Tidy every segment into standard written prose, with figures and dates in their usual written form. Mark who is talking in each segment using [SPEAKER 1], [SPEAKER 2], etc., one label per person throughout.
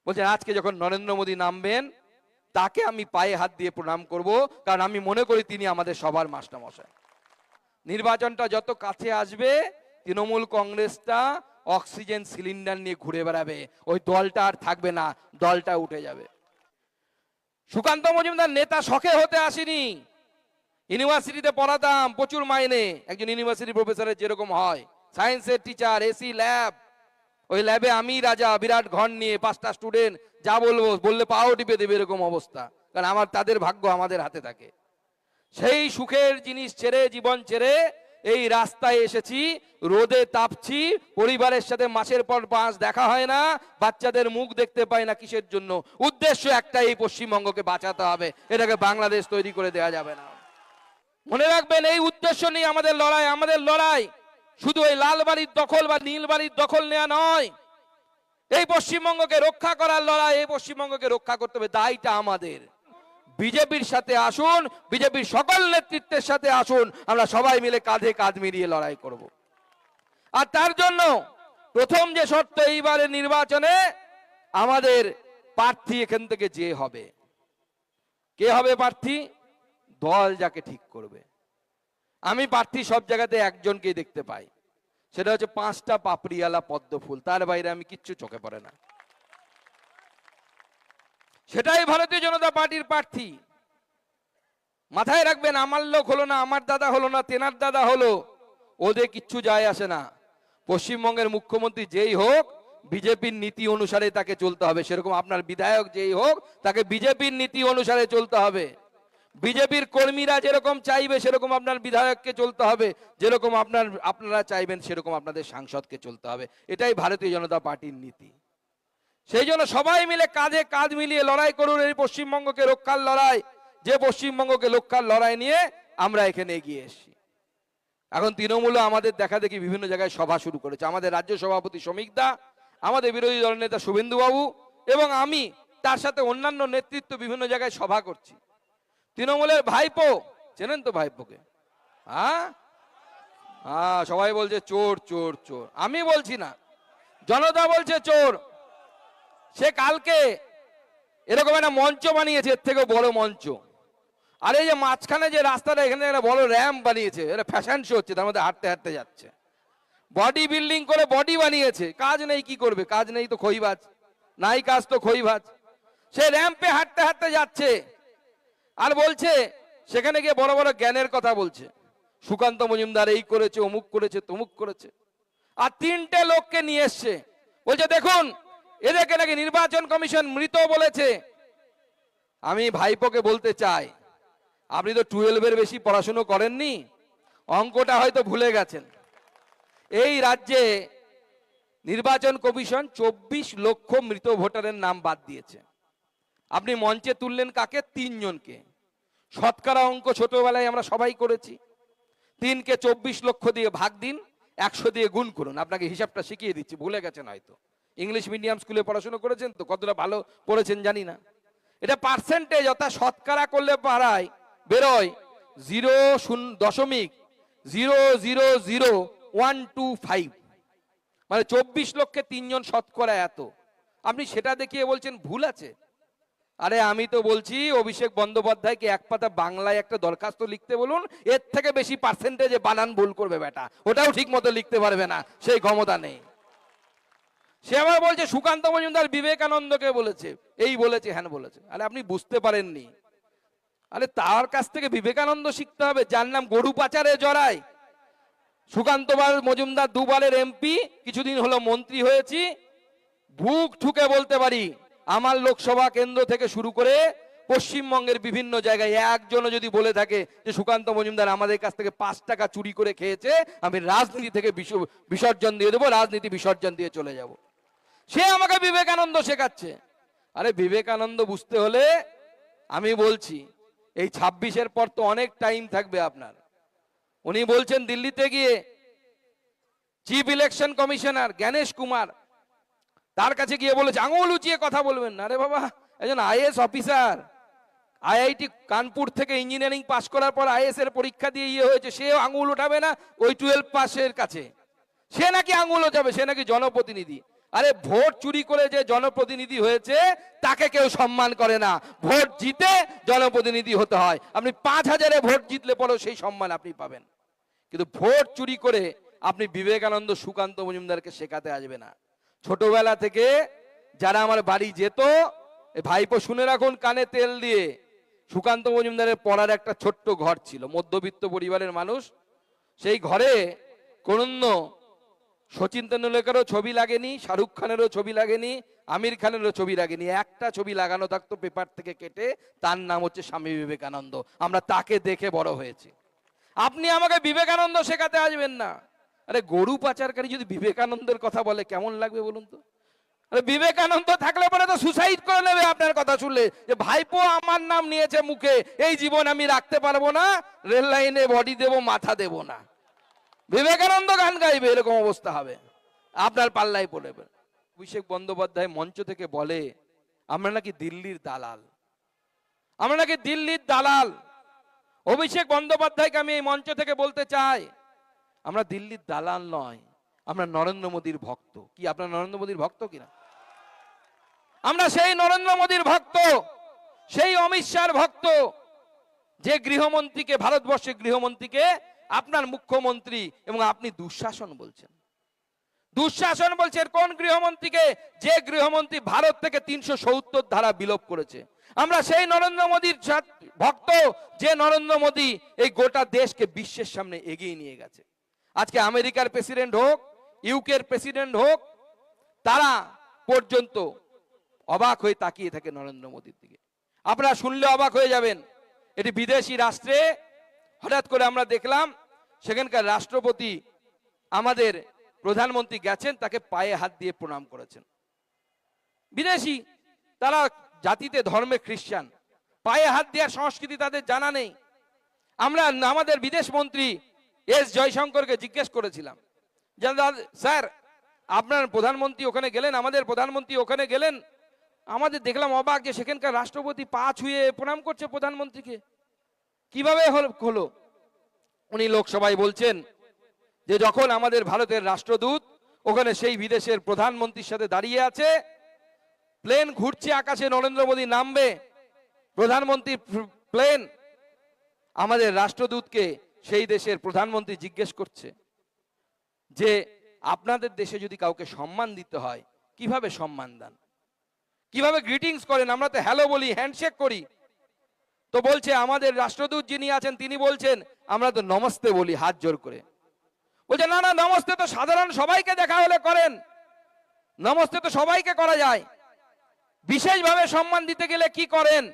[SPEAKER 1] বলছেন আজকে যখন নরেন্দ্র মোদী নামবেন তাকে আমি পায়ে হাত দিয়ে প্রণাম করব, কারণ আমি মনে করি তিনি আমাদের সবার মাস্টারমশাই। নির্বাচনটা যত কাছে আসবে তৃণমূল কংগ্রেসটা অক্সিজেন সিলিন্ডার নিয়ে ঘুরে বেড়াবে, ওই দলটা আর থাকবে না, দলটা উঠে যাবে। সুকান্ত মজুমদার নেতা শখে হতে আসেনি, ইউনিভার্সিটিতে পড়াতাম, প্রচুর মাইনে, একজন ইউনিভার্সিটি প্রফেসরের যেরকম হয়, সায়েন্সের টিচার, এসি ল্যাব, ওই ল্যাবে আমি রাজা, বিরাট ঘর নিয়ে 5টা স্টুডেন্ট, যা বলবো বললে পাও টিপে দেবে এরকম অবস্থা, কারণ আমার তাদের ভাগ্য আমাদের হাতে থাকে। সেই সুখের জিনিস ছেড়ে, জীবন ছেড়ে এই রাস্তায় এসেছি, রোদে তাপছি, পরিবারের সাথে মাসের পর মাস দেখা হয় না, বাচ্চাদের মুখ দেখতে পাই না। কিসের জন্য? উদ্দেশ্য একটা, এই পশ্চিমবঙ্গকে বাঁচাতে হবে, এটাকে বাংলাদেশ তৈরি করে দেওয়া যাবে না। মনে রাখবেন, এই উদ্দেশ্য নিয়ে আমাদের লড়াই। আমাদের লড়াই শুধু ওই লাল বাড়ির দখল বা নীল বাড়ির দখল নেওয়া নয়, এই পশ্চিমবঙ্গকে রক্ষা করার লড়াই। এই পশ্চিমবঙ্গকে রক্ষা করতে হবে, দায়টা আমাদের। বিজেপির সাথে আসুন, বিজেপির সকল নেতৃত্বের সাথে আসুন, আমরা সবাই মিলে কাঁধে কাঁধ মিলিয়ে লড়াই করব। আর তার জন্য প্রথম যে শর্ত, এইবারে নির্বাচনে আমাদের প্রার্থী এখান থেকে যে হবে, কে হবে প্রার্থী? দল যাকে ঠিক করবে। আমি প্রার্থী সব জায়গাতে একজনকেই দেখতে পাই, সেটা হচ্ছে 5টা পাপড়িওয়ালা পদ্ম ফুল, তার বাইরে আমি কিচ্ছু চোখে পড়ে না। সেটাই ভারতীয় জনতা পার্টির প্রার্থী। মাথায় রাখবেন, আমার লোক হলো না, আমার দাদা হলো না, তেনার দাদা হলো, ওদের কিচ্ছু যায় আসে না। পশ্চিমবঙ্গের মুখ্যমন্ত্রী যেই হোক, বিজেপির নীতি অনুসারে তাকে চলতে হবে। সেরকম আপনার বিধায়ক যেই হোক, তাকে বিজেপির নীতি অনুসারে চলতে হবে। বিজেপির কর্মীরা যেরকম চাইবে সেরকম আপনার বিধায়ককে চলতে হবে, যেরকম আপনারা চাইবেন সেরকম আপনাদের সাংসদকে চলতে হবে। এটাই ভারতীয় জনতা পার্টির নীতি। সেই জন্য সবাই মিলে কাঁধে কাঁধ মিলিয়ে লড়াই করুন, এই পশ্চিমবঙ্গকে রক্ষার লড়াই। যে পশ্চিমবঙ্গকে রক্ষার লড়াই নিয়ে আমরা এখানে এগিয়ে এসেছি। এখন তৃণমূলও আমাদের দেখা দেখি বিভিন্ন জায়গায় সভা শুরু করেছে। আমাদের রাজ্য সভাপতি শ্রমিক দা, আমাদের বিরোধী দল নেতা শুভেন্দু বাবু এবং আমি, তার সাথে অন্যান্য নেতৃত্ব বিভিন্ন জায়গায় সভা করছি। তৃণমূলের ভাইপো, চেনেন তো ভাইপোকে? হ্যাঁ হ্যাঁ, সবাই বলছে চোর চোর চোর, আমি বলছি না, জনতা বলছে চোর। সে কালকে এরকম একটা মঞ্চ বানিয়েছে, এর থেকে বড় মঞ্চ। আর এই যে মাঝখানে যে রাস্তাটা, এখানে একটা বড় র্যাম্প বানিয়েছে, এটা ফ্যাশন শো হচ্ছে, তার মধ্যে হাঁটতে হাঁটতে যাচ্ছে। বডি বিল্ডিং করে বডি বানিয়েছে, কাজ নেই, কি করবে? কাজ নেই তো খইবাজ, নাই কাজ তো খইবাজ। সে র্যাম্পে হাঁটতে হাঁটতে যাচ্ছে আর বলছে, সেখানে গিয়ে বড় বড় জ্ঞানের কথা বলছে, সুকান্ত মজুমদার এই করেছে, অমুক করেছে, তমুক করেছে। আর 3টে লোককে নিয়ে এসছে, বলছে দেখুন এদেরকে নাকি নির্বাচন কমিশন মৃত বলেছে। আমি ভাইপোকে বলতে চাই, আপনি তো 12-এর বেশি পড়াশুনো করেননি, অঙ্কটা হয়তো ভুলে গেছেন। এই রাজ্যে নির্বাচন কমিশন 24 লক্ষ মৃত ভোটারের নাম বাদ দিয়েছে। আপনি মঞ্চে তুললেন কাকে? 3 জনকে। শতকরা অঙ্ক ছোটবেলায় আমরা সবাই করেছি। 3কে 24 লক্ষ দিয়ে ভাগ দিন, 100 দিয়ে গুণ করুন। আপনাকে হিসাবটা শিখিয়ে দিচ্ছি, ভুলে গেছেন হয়তো। ইংলিশ মিডিয়াম স্কুলে পড়াশোনা করেছেন তো, কতটা ভালো পড়েছেন জানি না। এটা পার্সেন্টেজ, অর্থাৎ শতকরা করলে পাড়ায় বেরোয় 0.0000125, মানে 24 লক্ষে 3 জন শতকরা এত। আপনি সেটা দেখিয়ে বলছেন ভুল আছে। আরে আমি তো বলছি অভিষেক বন্দ্যোপাধ্যায়কে এক পাতা বাংলায় একটা দরখাস্ত লিখতে বলুন, এর থেকে বেশি পার্সেন্টেজে বানান ভুল করবে বেটা, ওটাও ঠিক মতো লিখতে পারবে না, সেই ক্ষমতা নেই। সে আবার বলছে সুকান্ত মজুমদার বিবেকানন্দকে বলেছে, এই বলেছে, হ্যাঁ বলেছে। আরে আপনি বুঝতে পারেননি, আরে তার কাছ থেকে বিবেকানন্দ শিখতে হবে, যার নাম গরু পাচারে জড়ায়। সুকান্ত মজুমদার 2বারের এমপি, কিছুদিন হলো মন্ত্রী হয়েছি। বুক ঠুকে বলতে পারি, আমার লোকসভা কেন্দ্র থেকে শুরু করে পশ্চিমবঙ্গের বিভিন্ন জায়গায় একজনও যদি বলে থাকে যে সুকান্ত মজুমদার আমাদের কাছ থেকে 5 টাকা চুরি করে খেয়েছে, আমি রাজনীতি থেকে বিসর্জন দিয়ে দেবো, রাজনীতি বিসর্জন দিয়ে চলে যাব। সে আমাকে বিবেকানন্দ শেখাচ্ছে। আরে বিবেকানন্দ বুঝতে হলে আমি বলছি, এই 26-এর পর তো অনেক টাইম থাকবে আপনার। উনি বলছেন দিল্লিতে গিয়ে chief election commissioner Gyanesh Kumar, তার কাছে গিয়ে বলেছে আঙুল উঁচিয়ে কথা বলবেন না। আরে বাবা, একজন আইএস অফিসার, আইআইটি কানপুর থেকে ইঞ্জিনিয়ারিং পাস করার পর আইএস এর পরীক্ষা দিয়ে হয়েছে, সে আঙুল উঠাবে না ওই 12 পাসের কাছে? সে নাকি আঙুল উঠাবে? সে নাকি জনপ্রতিনিধি। আরে ভোট চুরি করে যে জনপ্রতিনিধি হয়েছে তাকে কেউ সম্মান করে না, ভোট জিতে জনপ্রতিনিধি হতে হয়। আপনি 5,000-এ ভোট জিতলে পরেও সেই সম্মান আপনি পাবেন, কিন্তু ভোট চুরি করে আপনি বিবেকানন্দ সুকান্ত মজুমদারকে শেখাতে আসবে না। ছোটবেলা থেকে যারা আমার বাড়ি যেত, ভাইপো শুনে রাখুন কানে তেল দিয়ে, সুকান্ত মজুমদারের পড়ার একটা ছোট্ট ঘর ছিল, মধ্যবিত্ত পরিবারের মানুষ। সেই ঘরে কোনো সচিন তেন্ডুলকারও ছবি লাগেনি, শাহরুখ খানেরও ছবি লাগেনি, আমির খানেরও ছবি লাগেনি, একটা ছবি লাগানো থাকতো পেপার থেকে কেটে, তার নাম হচ্ছে স্বামী বিবেকানন্দ। আমরা তাকে দেখে বড় হয়েছি। আপনি আমাকে বিবেকানন্দ শেখাতে আসবেন না। আরে গরু পাচারকারী যদি বিবেকানন্দের কথা বলে কেমন লাগবে বলুন তো? আরে বিবেকানন্দ থাকলে পরে তো সুসাইড করে নেবে আপনার কথা শুনলে, যে ভাইপো আমার নাম নিয়েছে মুখে, এই জীবন আমি রাখতে পারবো না, রেল লাইনে বডি দেব, মাথা দেব না। বিবেকানন্দ গান গাইবে, এরকম অবস্থা হবে, আপনার পাল্লাই পড়বে। অভিষেক বন্দ্যোপাধ্যায় মঞ্চ থেকে বলে আমরা নাকি দিল্লির দালাল, আমরা নাকি দিল্লির দালাল। অভিষেক বন্দ্যোপাধ্যায়কে আমি এই মঞ্চ থেকে বলতে চাই, আমরা দিল্লির দালাল নয়, আমরা নরেন্দ্র মোদীর ভক্ত। কি আপনারা নরেন্দ্র মোদীর ভক্ত কিনা? আমরা সেই নরেন্দ্র মোদীর ভক্ত, সেই অমিত শাহর ভক্ত, যে গৃহমন্ত্রীকে, ভারতবর্ষের গৃহমন্ত্রীকে আপনার মুখ্যমন্ত্রী এবং আপনি দুঃশাসন বলছেন। দুঃশাসন বলছেন কোন গৃহমন্ত্রীকে? যে গৃহমন্ত্রী ভারত থেকে 370 ধারা বিলোপ করেছে। আমরা সেই নরেন্দ্র মোদীর ভক্ত, যে নরেন্দ্র মোদী এই গোটা দেশকে বিশ্বের সামনে এগিয়ে নিয়ে গেছে। আজকে আমেরিকার প্রেসিডেন্ট হোক, ইউকের প্রেসিডেন্ট হোক, তারা পর্যন্ত অবাক হয়ে তাকিয়ে থাকে নরেন্দ্র মোদীর দিকে। আপনারা শুনলে অবাক হয়ে যাবেন, এটি বিদেশি রাষ্ট্রে হঠাৎ করে আমরা দেখলাম সেখানকার রাষ্ট্রপতি আমাদের প্রধানমন্ত্রী গেছেন, তাকে পায়ে হাত দিয়ে প্রণাম করেছেন। বিদেশি, তারা জাতিতে ধর্মে খ্রিস্টান, পায়ে হাত দেওয়ার সংস্কৃতি তাদের জানা নেই। আমরা আমাদের বিদেশ মন্ত্রী এস জয়শঙ্করকে জিজ্ঞেস করেছিলাম, স্যার আপনার প্রধানমন্ত্রী ওখানে গেলেন, আমাদের প্রধানমন্ত্রী ওখানে গেলেন, আমাদের দেখলাম অবাক যে সেখানকার রাষ্ট্রপতি পা ছুঁয়ে প্রণাম করছে প্রধানমন্ত্রীকে, কিভাবে হলো? উনি লোকসভায় বলছেন যে যখন আমাদের ভারতের রাষ্ট্রদূত ওখানে সেই বিদেশের প্রধানমন্ত্রীর সাথে দাঁড়িয়ে আছে, প্লেন ঘুরছে আকাশে, নরেন্দ্র মোদী নামবে, প্রধানমন্ত্রী প্লেন, আমাদের রাষ্ট্রদূতকে সেই দেশের প্রধানমন্ত্রী জিজ্ঞেস করছে যে আপনাদের দেশে যদি কাউকে সম্মান দিতে হয় কিভাবে সম্মান দেন, কিভাবে গ্রিটিংস করেন? আমরা তো হ্যালো বলি, হ্যান্ডশেক করি। তো বলছে আমাদের রাষ্ট্রদূত যিনি আছেন তিনি বলছেন আমরা তো নমস্তে বলি, হাত জোর করে। বলছে না না, নমস্তে তো সাধারণ সবাইকে দেখা হলে করেন, নমস্তে তো সবাইকে করা যায়, বিশেষভাবে সম্মান দিতে গেলে কি করেন?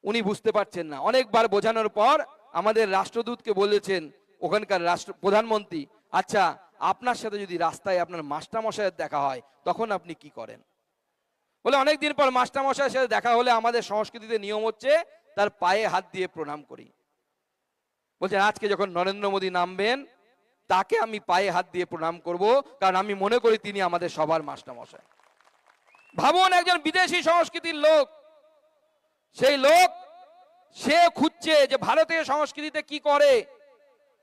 [SPEAKER 1] উনি বুঝতে পারছেন না। অনেকবার বোঝানোর পর আমাদের রাষ্ট্রদূতকে বলেছেন ওখানকার প্রধানমন্ত্রী, আচ্ছা আপনার সাথে যদি রাস্তায় আপনার মাস্টারমশাইয়ের দেখা হয় তখন আপনি কি করেন? বলে অনেকদিন পর মাস্টারমশাইয়ের সাথে দেখা হলে আমাদের সংস্কৃতিতে নিয়ম হচ্ছে তার পায়ে হাত দিয়ে প্রণাম করি। বলছেন আজকে যখন নরেন্দ্র মোদী নামবেন তাকে আমি পায়ে হাত দিয়ে প্রণাম করব, কারণ আমি মনে করি তিনি আমাদের সবার মাস্টারমশাই। ভাবুন, একজন বিদেশি সংস্কৃতির লোক, সেই লোক সে খুঁজছে যে ভারতীয় সংস্কৃতিতে কি করে,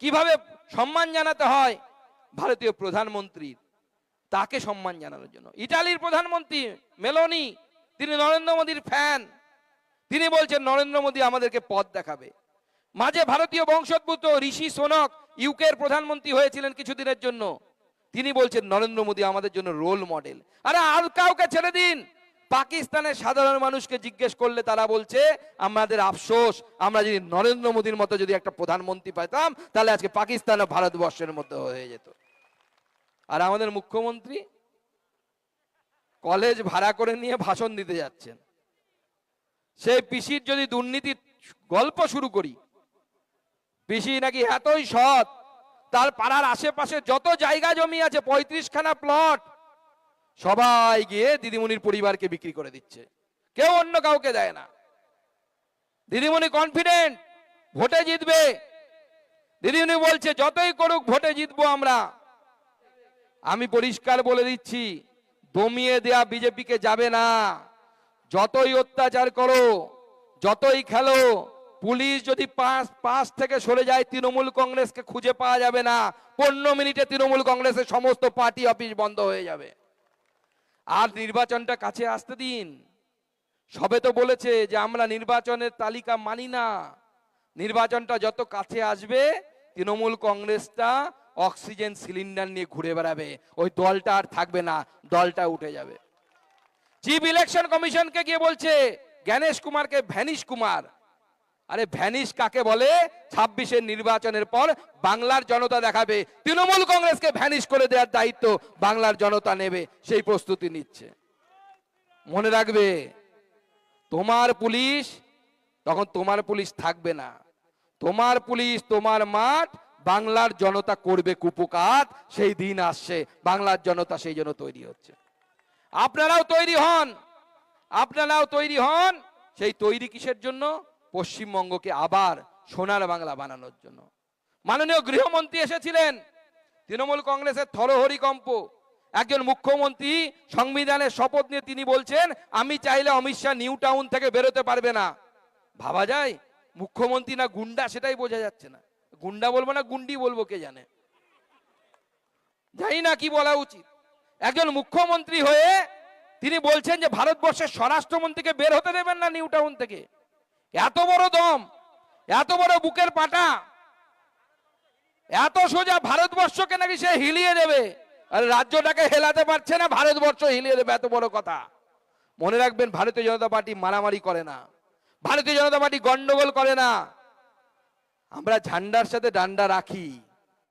[SPEAKER 1] কিভাবে সম্মান জানাতে হয় ভারতীয় প্রধানমন্ত্রীর, তাকে সম্মান জানানোর জন্য। ইটালির প্রধানমন্ত্রী মেলোনি, তিনি নরেন্দ্র মোদীর ফ্যান, তিনি বলছেন নরেন্দ্র মোদী আমাদেরকে পথ দেখাবে। মাঝে ভারতীয় বংশোদ্ভূত ঋষি সোনক ইউকের প্রধানমন্ত্রী হয়েছিলেন কিছুদিনের জন্য, তিনি বলছেন নরেন্দ্র মোদী আমাদের জন্য রোল মডেল। আরে আর কাউকে ছেড়ে দিন, পাকিস্তানের সাধারণ মানুষকে জিজ্ঞেস করলে তারা বলছে আমাদের আফসোস, আমরা যদি নরেন্দ্র মোদীর মতো যদি একটা প্রধানমন্ত্রী পাইতাম তাহলে আজকে পাকিস্তান ও ভারতবর্ষের মধ্যে হয়ে যেত। আর আমাদের মুখ্যমন্ত্রী কলেজ ভাড়া করে নিয়ে ভাষণ দিতে যাচ্ছেন। সেই পিসির যদি দুর্নীতির গল্প শুরু করি, পিসি নাকি এতই সৎ, তার পাড়ার আশেপাশে যত জায়গা জমি আছে 35খানা প্লট সবাই গিয়ে দিদিমণির পরিবারকে বিক্রি করে দিচ্ছে, কেউ অন্য কাউকে দেয় না। দিদিমণি কনফিডেন্ট ভোটে জিতবে, দিদিমণি বলছে যতই করুক ভোটে জিতবো আমরা। আমি পরিষ্কার বলে দিচ্ছি, দমিয়ে দেয়া বিজেপিকে যাবে না। যতই অত্যাচার করো, যতই খেলো, পুলিশ যদি পাশ থেকে সরে যায় তৃণমূল কংগ্রেসকে খুঁজে পাওয়া যাবে না। 15 মিনিটে তৃণমূল কংগ্রেসের সমস্ত পার্টি অফিস বন্ধ হয়ে যাবে। আর নির্বাচনটা কাছে আসতে দিন। সবে তো বলেছে যে আমরা নির্বাচনের তালিকা মানি না। নির্বাচনটা যত কাছে আসবে তৃণমূল কংগ্রেসটা অক্সিজেন সিলিন্ডার নিয়ে ঘুরে বেড়াবে, ওই দলটা আর থাকবে না, দলটা উঠে যাবে। চিফ ইলেকশন কমিশনকে গিয়ে বলছে জ্ঞানেশ কুমারকে ভ্যানিশ কুমার। আরে ভ্যানিশ কাকে বলে? 26-এর নির্বাচনের পর বাংলার জনতা দেখাবে, তৃণমূল কংগ্রেসকে ভ্যানিশ করে দেওয়ার দায়িত্ব বাংলার জনতা নেবে, সেই প্রস্তুতি নিচ্ছে। মনে রাখবে, তোমার পুলিশ তখন তোমার পুলিশ থাকবে না, তোমার পুলিশ তোমার মাঠ, বাংলার জনতা করবে কুপকাত, সেই দিন আসছে। বাংলার জনতা সেই জন্য তৈরি হচ্ছে। আপনারাও তৈরি হন, আপনারাও তৈরি হন। সেই তৈরি কিসের জন্য? পশ্চিমবঙ্গকে আবার সোনার বাংলা বানানোর জন্য। মাননীয় গৃহমন্ত্রী এসেছিলেন, তৃণমূল কংগ্রেসের থরহরিকম্প। একজন মুখ্যমন্ত্রী সংবিধানের শপথ নিয়ে তিনি বলছেন আমি চাইলে অমিত শাহ নিউ টাউন থেকে বেরোতে পারবে না। ভাবা যায়? মুখ্যমন্ত্রী না গুন্ডা সেটাই বোঝা যাচ্ছে না। গুন্ডা বলবো না গুন্ডি বলবো কে জানে, জানি না কি বলা উচিত। একজন মুখ্যমন্ত্রী হয়ে তিনি বলছেন যে ভারতবর্ষের স্বরাষ্ট্রমন্ত্রীকে বের হতে দেবেন না নিউ টাউন থেকে। এত বড় দম, এত বড় বুকের পাটা, এত সোজা ভারতবর্ষকে নাকি সে হিলিয়ে দেবে। আর রাজ্যটাকে হেলাতে পারছে না, ভারতবর্ষ হিলিয়ে দেবে, এত বড় কথা। মনে রাখবেন, ভারতীয় জনতা পার্টি মারামারি করে না, ভারতীয় জনতা পার্টি গন্ডগোল করে না। আমরা ঝান্ডার সাথে ডান্ডা রাখি।